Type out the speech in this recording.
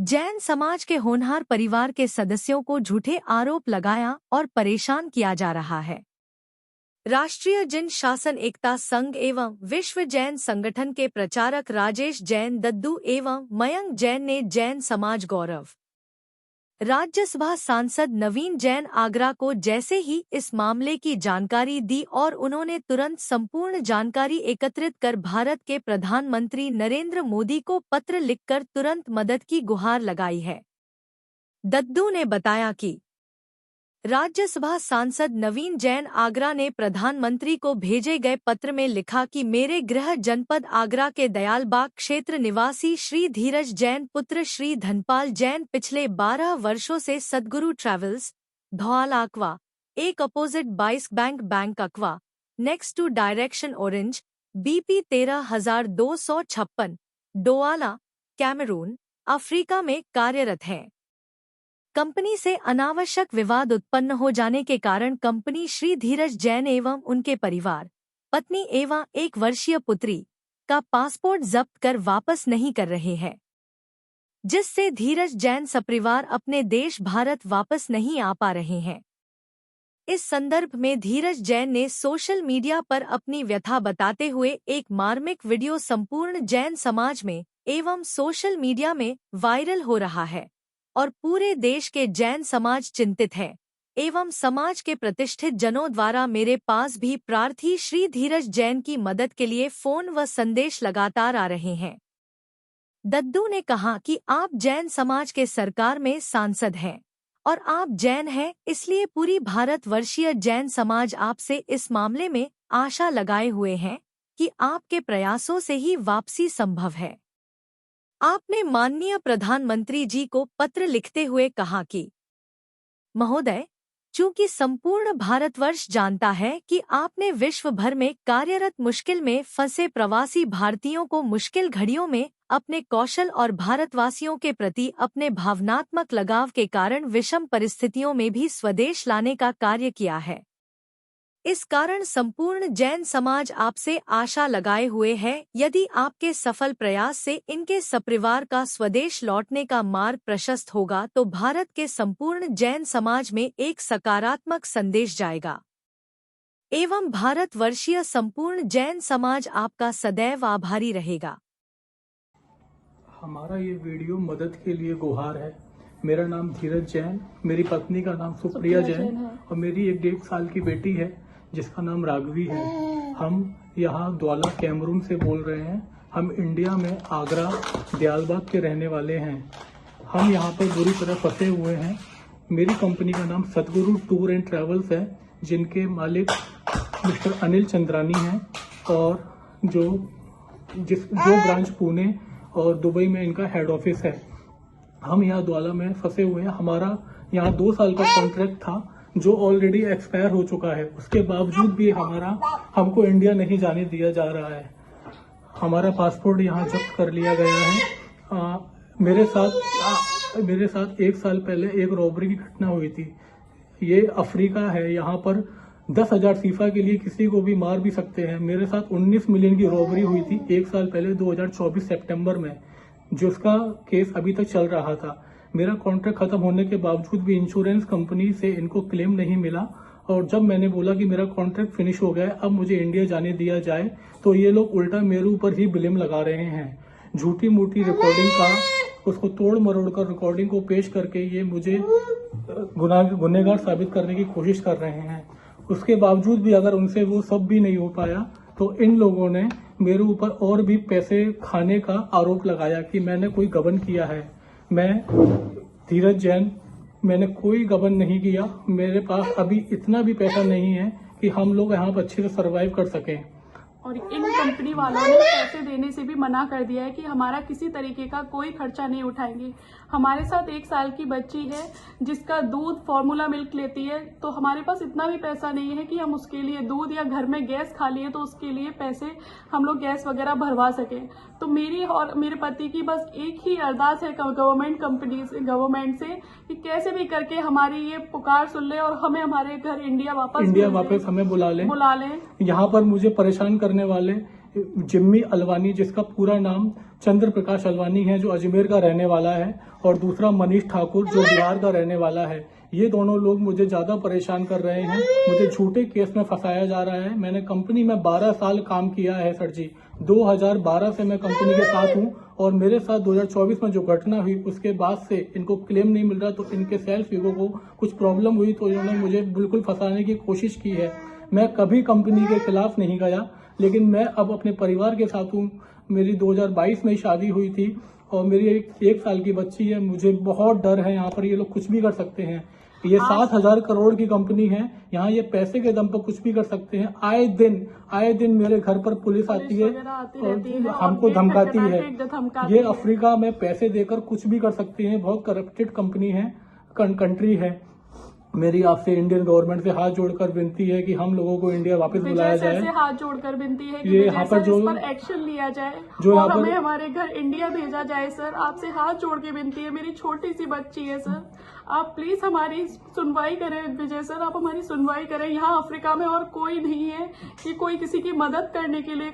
जैन समाज के होनहार परिवार के सदस्यों को झूठे आरोप लगाया और परेशान किया जा रहा है। राष्ट्रीय जन शासन एकता संघ एवं विश्व जैन संगठन के प्रचारक राजेश जैन दद्दू एवं मयंक जैन ने जैन समाज गौरव राज्यसभा सांसद नवीन जैन आगरा को जैसे ही इस मामले की जानकारी दी और उन्होंने तुरंत संपूर्ण जानकारी एकत्रित कर भारत के प्रधानमंत्री नरेंद्र मोदी को पत्र लिखकर तुरंत मदद की गुहार लगाई है। दद्दू ने बताया कि राज्यसभा सांसद नवीन जैन आगरा ने प्रधानमंत्री को भेजे गए पत्र में लिखा कि मेरे गृह जनपद आगरा के दयालबाग क्षेत्र निवासी श्री धीरज जैन पुत्र श्री धनपाल जैन पिछले 12 वर्षों से सद्गुरु ट्रैवल्स धौला अकवा एक opposite 22 bank Akwa next to direction orange BP 13,256 Douala Cameroon Africa में कार्यरत हैं। कंपनी से अनावश्यक विवाद उत्पन्न हो जाने के कारण कंपनी श्री धीरज जैन एवं उनके परिवार पत्नी एवं 1 वर्षीय पुत्री का पासपोर्ट जब्त कर वापस नहीं कर रहे हैं, जिससे धीरज जैन सपरिवार अपने देश भारत वापस नहीं आ पा रहे हैं। इस संदर्भ में धीरज जैन ने सोशल मीडिया पर अपनी व्यथा बताते हुए एक मार्मिक वीडियो संपूर्ण जैन समाज में एवं सोशल मीडिया में वायरल हो रहा है और पूरे देश के जैन समाज चिंतित है एवं समाज के प्रतिष्ठित जनों द्वारा मेरे पास भी प्रार्थी श्री धीरज जैन की मदद के लिए फोन व संदेश लगातार आ रहे हैं। दद्दू ने कहा कि आप जैन समाज के सरकार में सांसद हैं और आप जैन हैं, इसलिए पूरी भारतवर्षीय जैन समाज आपसे इस मामले में आशा लगाए हुए हैं कि आपके प्रयासों से ही वापसी संभव है। आपने माननीय प्रधानमंत्री जी को पत्र लिखते हुए कहा कि महोदय, चूंकि संपूर्ण भारतवर्ष जानता है कि आपने विश्व भर में कार्यरत मुश्किल में फंसे प्रवासी भारतीयों को मुश्किल घड़ियों में अपने कौशल और भारतवासियों के प्रति अपने भावनात्मक लगाव के कारण विषम परिस्थितियों में भी स्वदेश लाने का कार्य किया है, इस कारण संपूर्ण जैन समाज आपसे आशा लगाए हुए है। यदि आपके सफल प्रयास से इनके सपरिवार का स्वदेश लौटने का मार्ग प्रशस्त होगा तो भारत के संपूर्ण जैन समाज में एक सकारात्मक संदेश जाएगा एवं भारतवर्षीय संपूर्ण जैन समाज आपका सदैव आभारी रहेगा। हमारा ये वीडियो मदद के लिए गुहार है। मेरा नाम धीरज जैन, मेरी पत्नी का नाम सुप्रिया जैन और मेरी 1.5 साल की बेटी है जिसका नाम राघवी है। हम यहाँ द्वाला कैमरून से बोल रहे हैं। हम इंडिया में आगरा दयालबाग के रहने वाले हैं। हम यहाँ पर बुरी तरह फंसे हुए हैं। मेरी कंपनी का नाम सद्गुरु टूर एंड ट्रैवल्स है, जिनके मालिक मिस्टर अनिल चंद्रानी हैं और जो ब्रांच पुणे और दुबई में इनका हेड ऑफिस है। हम यहाँ द्वाला में फंसे हुए हैं। हमारा यहाँ 2 साल का कॉन्ट्रैक्ट था जो ऑलरेडी एक्सपायर हो चुका है। उसके बावजूद भी हमको इंडिया नहीं जाने दिया जा रहा है। हमारा पासपोर्ट यहाँ जब्त कर लिया गया है। मेरे साथ 1 साल पहले एक रॉबरी की घटना हुई थी। ये अफ्रीका है, यहाँ पर 10,000 सीफा के लिए किसी को भी मार भी सकते हैं। मेरे साथ 19 मिलियन की रॉबरी हुई थी 1 साल पहले 2024 सितंबर में, जिसका केस अभी तक चल रहा था। मेरा कॉन्ट्रैक्ट खत्म होने के बावजूद भी इंश्योरेंस कंपनी से इनको क्लेम नहीं मिला और जब मैंने बोला कि मेरा कॉन्ट्रैक्ट फिनिश हो गया है, अब मुझे इंडिया जाने दिया जाए, तो ये लोग उल्टा मेरे ऊपर ही ब्लेम लगा रहे हैं। झूठी मूठी रिकॉर्डिंग का उसको तोड़ मरोड़ कर रिकॉर्डिंग को पेश करके ये मुझे गुनहगार साबित करने की कोशिश कर रहे हैं। उसके बावजूद भी अगर उनसे वो सब भी नहीं हो पाया तो इन लोगों ने मेरे ऊपर और भी पैसे खाने का आरोप लगाया कि मैंने कोई गबन किया है। मैं धीरज जैन, मैंने कोई गबन नहीं किया। मेरे पास अभी इतना भी पैसा नहीं है कि हम लोग यहाँ पर अच्छे से सर्वाइव कर सकें। और इन कंपनी वालों ने पैसे देने से भी मना कर दिया है कि हमारा किसी तरीके का कोई खर्चा नहीं उठाएंगे। हमारे साथ 1 साल की बच्ची है जिसका दूध फॉर्मूला मिल्क लेती है, तो हमारे पास इतना भी पैसा नहीं है कि हम उसके लिए दूध, या घर में गैस खाली है तो उसके लिए पैसे हम लोग गैस वगैरह भरवा सकें। तो मेरी और मेरे पति की बस एक ही अरदास है गवर्नमेंट से कि कैसे भी करके हमारी ये पुकार सुन ले और हमें हमारे घर इंडिया वापस हमें बुला लें। यहाँ पर मुझे परेशान करने वाले जिम्मी अलवानी, जिसका पूरा नाम चंद्र प्रकाश अलवानी है जो अजमेर का रहने वाला है, और दूसरा मनीष ठाकुर जो बिहार का रहने वाला है। ये दोनों लोग मुझे ज्यादा परेशान कर रहे हैं, मुझे झूठे केस में फंसाया जा रहा है। मैंने कंपनी में 12 साल काम किया है सर जी, 2012 से मैं कंपनी के साथ हूँ, और मेरे साथ 2024 में जो घटना हुई उसके बाद से इनको क्लेम नहीं मिल रहा, तो इनके सेल्फ ईगो को कुछ प्रॉब्लम हुई तो इन्होंने मुझे बिल्कुल फंसाने की कोशिश की है। मैं कभी कंपनी के खिलाफ नहीं गया, लेकिन मैं अब अपने परिवार के साथ हूँ। मेरी 2022 में शादी हुई थी और मेरी एक साल की बच्ची है। मुझे बहुत डर है, यहाँ पर ये लोग कुछ भी कर सकते हैं। ये 7,000 करोड़ की कंपनी है, यहाँ ये पैसे के दम पर कुछ भी कर सकते हैं। आए दिन मेरे घर पर पुलिस आती है और हमको धमकाती है। ये अफ्रीका में पैसे देकर कुछ भी कर सकते हैं, बहुत करप्टेड कंपनी है, कंट्री है। मेरी आपसे इंडियन गवर्नमेंट से हाथ जोड़कर विनती है कि हम लोगों को इंडिया वापस बुलाया जाए। हाथ जोड़कर विनती है कि ये यहाँ पर जो इस पर एक्शन लिया जाए जो और हमें हमारे घर इंडिया भेजा जाए। सर आपसे हाथ जोड़ के विनती है, मेरी छोटी सी बच्ची है सर, आप प्लीज हमारी सुनवाई करें। विजय सर आप हमारी सुनवाई करें। यहाँ अफ्रीका में और कोई नहीं है कि कोई किसी की मदद करने के लिए